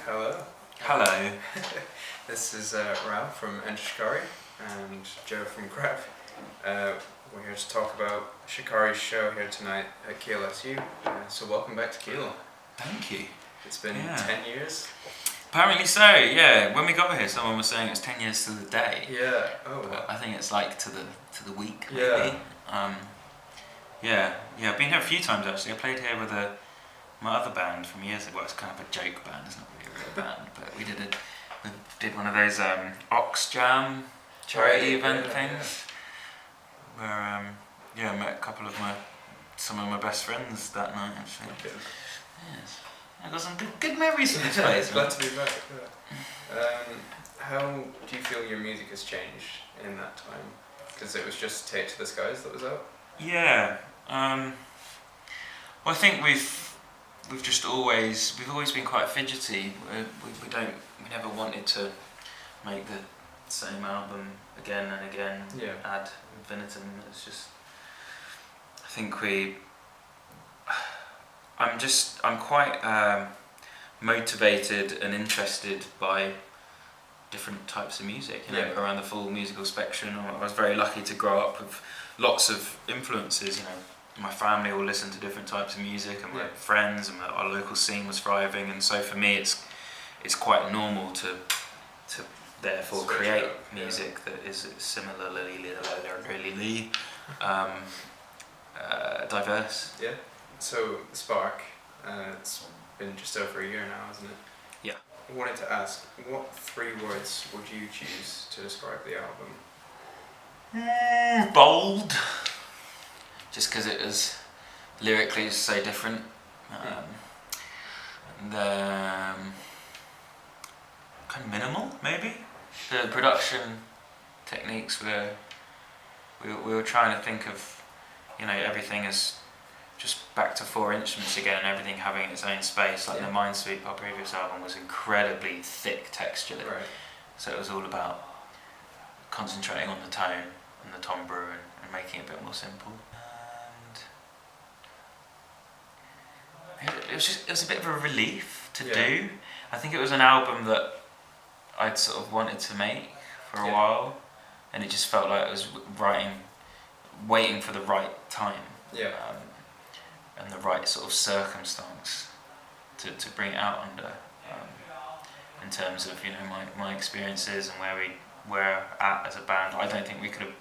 Hello. Hello. This is Rou from Shikari and Joe from KRAP. We're here to talk about Shikari's show here tonight at Keele SU. So welcome back to Keele. Thank you. It's been 10 years. Apparently so, yeah. When we got here, someone was saying it was 10 years to the day. Yeah. Oh. But I think it's like to the week, maybe. Yeah. I've been here a few times actually. I played here with my other band from years ago. Well, it's kind of a joke band. It's not really a real band, but we did one of those Ox Jam charity event things. Where I met a couple of some of my best friends that night actually. Okay. Yes. I got some good memories from this place. Glad to be back. Yeah. How do you feel your music has changed in that time? Because it was just Take to the Skies that was out. Yeah. Well, I think we've always been quite fidgety. We never wanted to make the same album again and again ad infinitum. It's just, I think I'm quite motivated and interested by different types of music, around the full musical spectrum. I was very lucky to grow up with lots of influences, my family all listened to different types of music, and my friends and our local scene was thriving, and so for me it's quite normal to therefore Switch create up, music that is similarly diverse. Yeah. So Spark, it's been just over a year now, hasn't it? Yeah. I wanted to ask, what 3 words would you choose to describe the album? Bold. Just because it was lyrically so different. Kind of minimal, maybe. The production techniques we were trying to think of, everything is just back to 4 instruments again, and everything having its own space. Like the Minesweep, our previous album, was incredibly thick texturally. Right. So it was all about concentrating on the tone and the timbre and making it a bit more simple. It was a bit of a relief to do. I think it was an album that I'd sort of wanted to make for a while, and it just felt like I was waiting for the right time, and the right sort of circumstance to bring it out under. In terms of my experiences and where we're at as a band, I don't think we could have.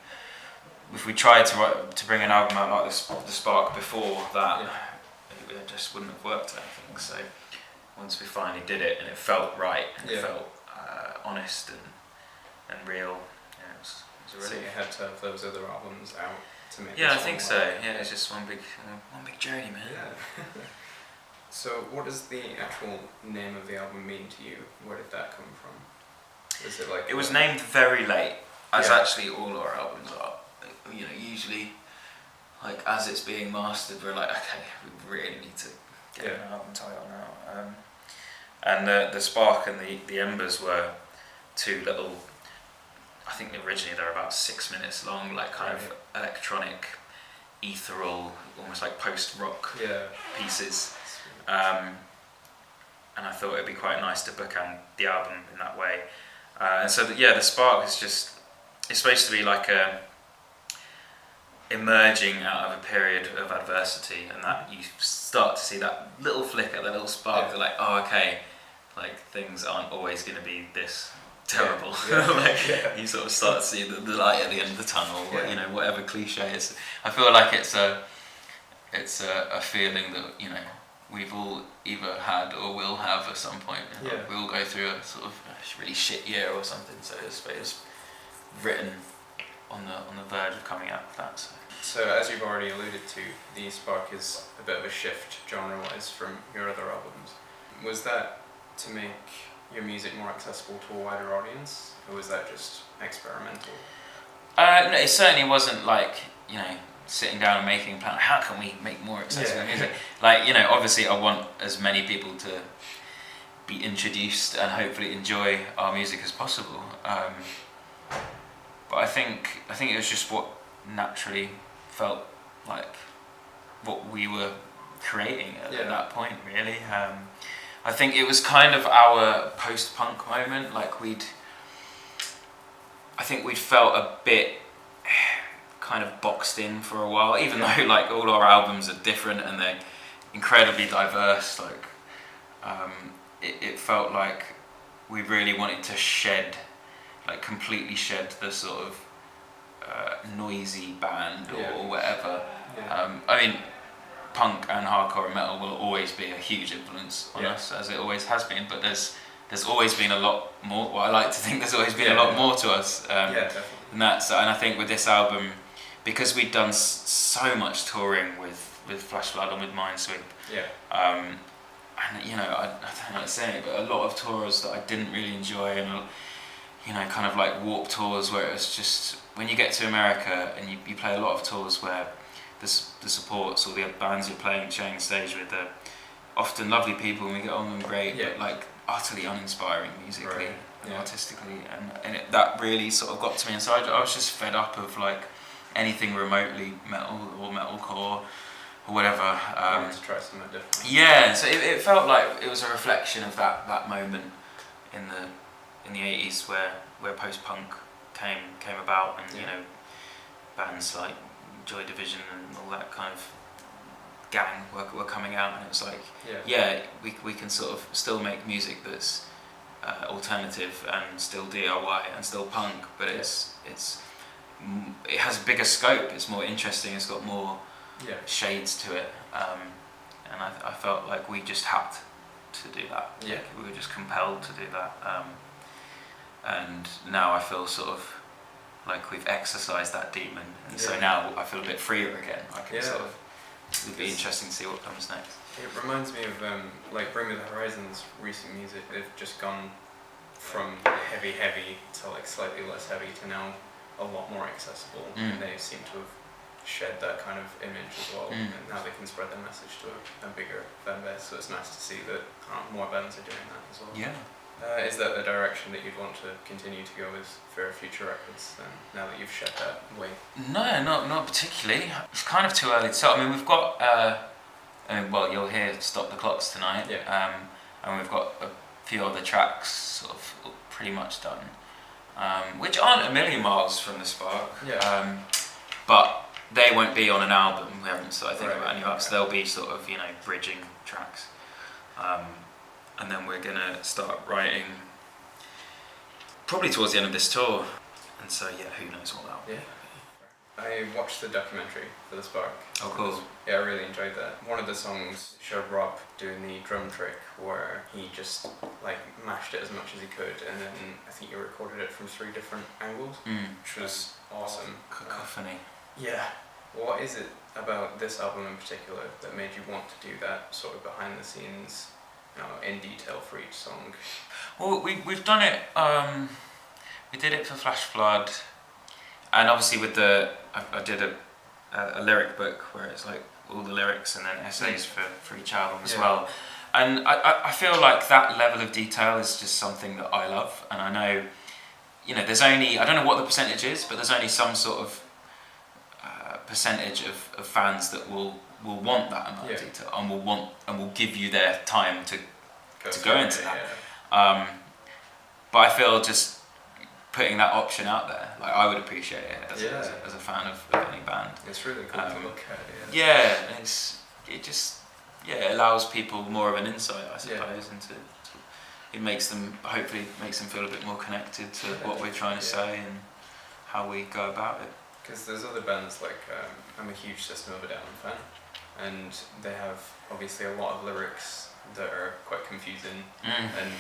If we tried to bring an album out like the Spark before that, it just wouldn't have worked, I think. So once we finally did it and it felt right, and it felt honest and real, it was really. So you had to have those other albums out to make. Yeah, I think so. Yeah, it's just one big journey, man. Yeah. So what does the actual name of the album mean to you? Where did that come from? Is it like? It was named very late, as actually all our albums are. Usually, like as it's being mastered, we're like, okay, we really need to get an album title now. And the Spark and the Embers were 2 little. I think originally they were about 6 minutes long, like kind of electronic, ethereal, almost like post-rock pieces. And I thought it'd be quite nice to bookend the album in that way. And so the Spark is it's supposed to be like emerging out of a period of adversity, and that you start to see that little flicker, that little spark. They're like, oh, okay, like things aren't always going to be this terrible. You sort of start to see the light at the end of the tunnel. Whatever cliche it is. I feel like it's a feeling that we've all either had or will have at some point. We all go through a sort of really shit year or something. So it's written on the verge of coming out of that. So as you've already alluded to, the Spark is a bit of a shift genre-wise from your other albums. Was that to make your music more accessible to a wider audience, or was that just experimental? No, it certainly wasn't like sitting down and making a plan. How can we make more accessible music? Like obviously I want as many people to be introduced and hopefully enjoy our music as possible. But I think it was just what naturally felt like what we were creating at that point, really. I think it was kind of our post-punk moment. Like I think we'd felt a bit kind of boxed in for a while, even though like all our albums are different and they're incredibly diverse. Like it felt like we really wanted to completely shed the sort of noisy band or whatever. I mean, punk and hardcore and metal will always be a huge influence on us, as it always has been. But there's always been a lot more. Well, I like to think there's always been a lot more to us than that. So, and I think with this album, because we'd done so much touring with Flash Flood and with Minesweep, and you know, I don't know how to say it, but a lot of tours that I didn't really enjoy, and you know, kind of like Warped tours where it was just, when you get to America and you play a lot of tours where the supports or the bands you're sharing stage with are often lovely people and we get on them great, but like utterly uninspiring musically and artistically, and that really sort of got to me. And so I was just fed up of like anything remotely metal or metalcore or whatever. To try something different. Yeah, so it felt like it was a reflection of that moment in the 80s where post-punk came about, and you know, bands like Joy Division and all that kind of gang were coming out, and it was like we can sort of still make music that's alternative and still DIY and still punk, but it has a bigger scope, it's more interesting, it's got more shades to it, and I felt like we just had to do that. Like we were just compelled to do that, and now I feel sort of like we've exercised that demon, and so now I feel a bit freer again. I can sort of, it'd be interesting to see what comes next. It reminds me of like Bring Me the Horizon's recent music. They've just gone from heavy to like slightly less heavy to now a lot more accessible, and they seem to have shed that kind of image as well, and now they can spread their message to a bigger fan base, so it's nice to see that more bands are doing that as well. Is that the direction that you'd want to continue to go with for future records then, now that you've shed that weight? No, not particularly. It's kind of too early to tell. I mean, we've got, well, you'll hear Stop the Clocks tonight, and we've got a few other tracks sort of pretty much done, which aren't a million miles from the Spark, but they won't be on an album. We haven't sort of think about any so they'll be sort of, you know, bridging tracks. And then we're gonna start writing probably towards the end of this tour, and so who knows what that'll be. I watched the documentary for the Spark. Oh, cool. I really enjoyed that. One of the songs showed Rob doing the drum trick where he just like mashed it as much as he could, and then I think you recorded it from 3 different angles, which was awesome. Cacophony. What is it about this album in particular that made you want to do that sort of behind the scenes, you know, in detail for each song? Well, we've done it. We did it for Flash Flood, and obviously with I did a lyric book where it's like all the lyrics and then essays for each album as well. And I feel like that level of detail is just something that I love, and I know, you know, there's only, I don't know what the percentage is, but there's only some sort of percentage of fans that will want that amount of detail and will give you their time to go into that. But I feel just putting that option out there, like I would appreciate it as a fan of any band. It's really cool to look at. It allows people more of an insight, I suppose, into it makes them, hopefully makes them feel a bit more connected to what we're trying to say and how we go about it. Because there's other bands like, I'm a huge System of a Down fan, and they have obviously a lot of lyrics that are quite confusing, and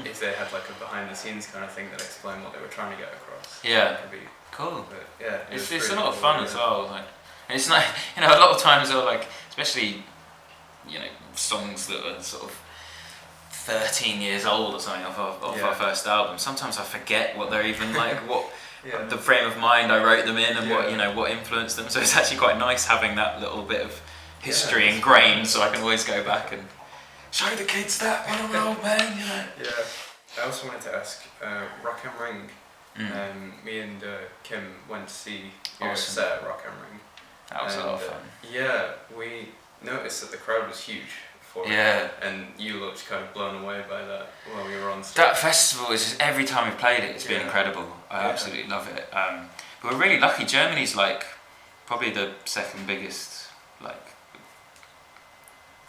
if they had like a behind the scenes kind of thing that explained what they were trying to get across, it could be cool. But, it's really a lot of fun as well. Like, and it's not, you know, a lot of times they're like, especially, you know, songs that are sort of 13 years old or something off our first album. Sometimes I forget what they're even like, what the frame of mind I wrote them in, and what, you know, what influenced them. So it's actually quite nice having that little bit of history ingrained, so I can always go back and show the kids that when I'm an old man, you know. I also wanted to ask, Rock am Ring. Me and Kim went to see your set at Rock am Ring. That was a lot of fun. We noticed that the crowd was huge before. Yeah. And you looked kind of blown away by that while we were on stage. That festival is just, every time we've played it, it's been incredible. I absolutely love it. But we're really lucky. Germany's like probably the second biggest like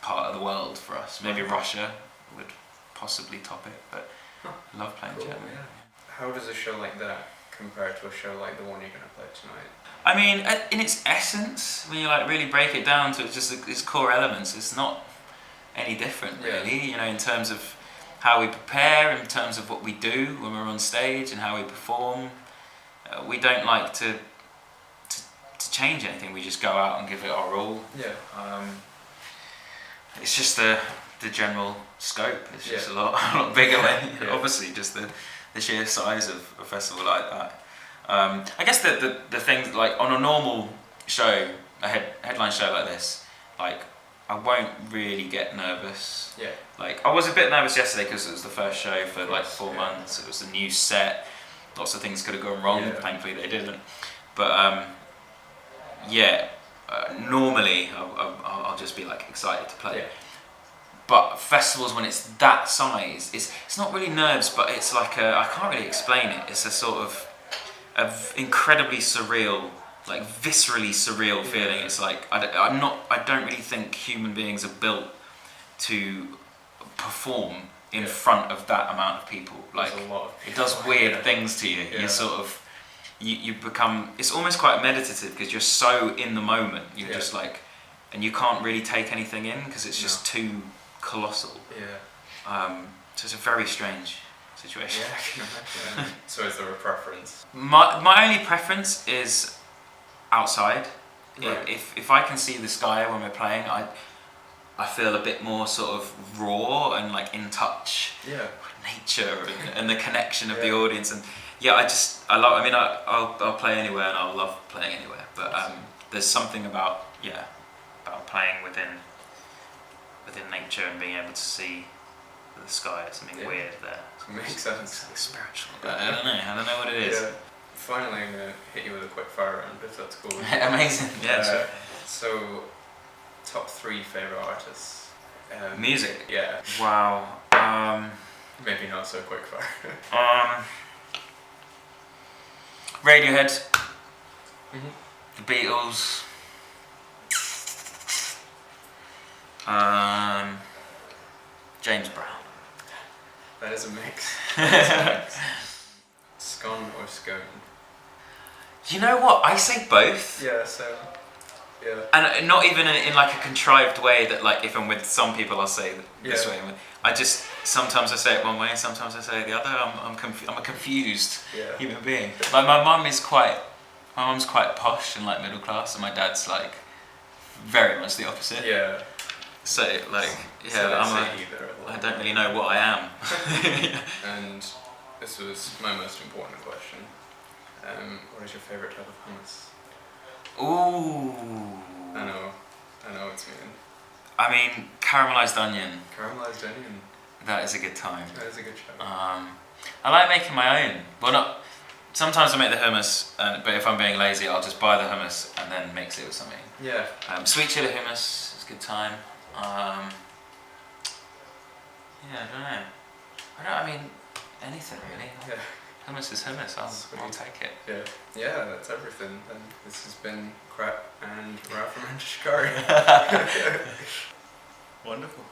part of the world for us. Maybe Russia would possibly top it, but I love playing Germany. Yeah. How does a show like that compare to a show like the one you're going to play tonight? I mean, in its essence, when you like really break it down to just its core elements, it's not any different really. You know, in terms of how we prepare, in terms of what we do when we're on stage and how we perform. We don't like to change anything. We just go out and give it our all. Yeah. It's just the general scope. It's just a lot bigger. Obviously, just the sheer size of a festival like that. I guess the thing, like on a normal show, a headline show like this, like I won't really get nervous. Yeah. Like I was a bit nervous yesterday because it was the first show for like 4 months. It was a new set. Lots of things could have gone wrong. Thankfully they didn't. But normally I'll just be like excited to play. Yeah. But festivals when it's that size, it's not really nerves, but it's like I can't really explain it. It's a sort of incredibly surreal, like viscerally surreal feeling. It's like I don't really think human beings are built to perform in front of that amount of people. Like it does weird things to you. You sort of you become. It's almost quite meditative because you're so in the moment. You're just like, and you can't really take anything in because it's just too colossal. Yeah. So it's a very strange situation. Yeah, I can imagine. So is there a preference? My only preference is outside. Right. If I can see the sky when we're playing, I feel a bit more sort of raw and like in touch with nature and the connection of the audience. And I'll play anywhere and I'll love playing anywhere. But there's something about playing within nature and being able to see the sky. Something weird there. Makes sense. Something spiritual. I don't know what it is. Yeah. Finally, I'm gonna hit you with a quick fire round if that's cool. Amazing. Yeah. Sure. So, top 3 favorite artists. Music. Yeah. Wow. Maybe not so quick fire. Radiohead. The Beatles. James Brown. That is a mix. Scone or scone? You know what? I say both. Yeah, so. Yeah. And not even in like a contrived way that like if I'm with some people I'll say this way. I just sometimes I say it one way, sometimes I say it the other. I'm a confused human being. Like my mum's quite posh and like middle class, and my dad's like very much the opposite. Yeah. So like I don't really know what I am. And this was my most important question. What is your favourite type of hummus? Ooh. I know it's mean. I mean, caramelised onion. Caramelised onion. That is a good time. That is a good show. I like making my own. Well, sometimes I make the hummus, but if I'm being lazy, I'll just buy the hummus and then mix it with something. Yeah. Sweet chili hummus is a good time. I don't know. I mean, anything really. Yeah. Hummus is hummus. I'll take it. Yeah, that's everything. And this has been KRAP and Rou from Shikari. Wonderful.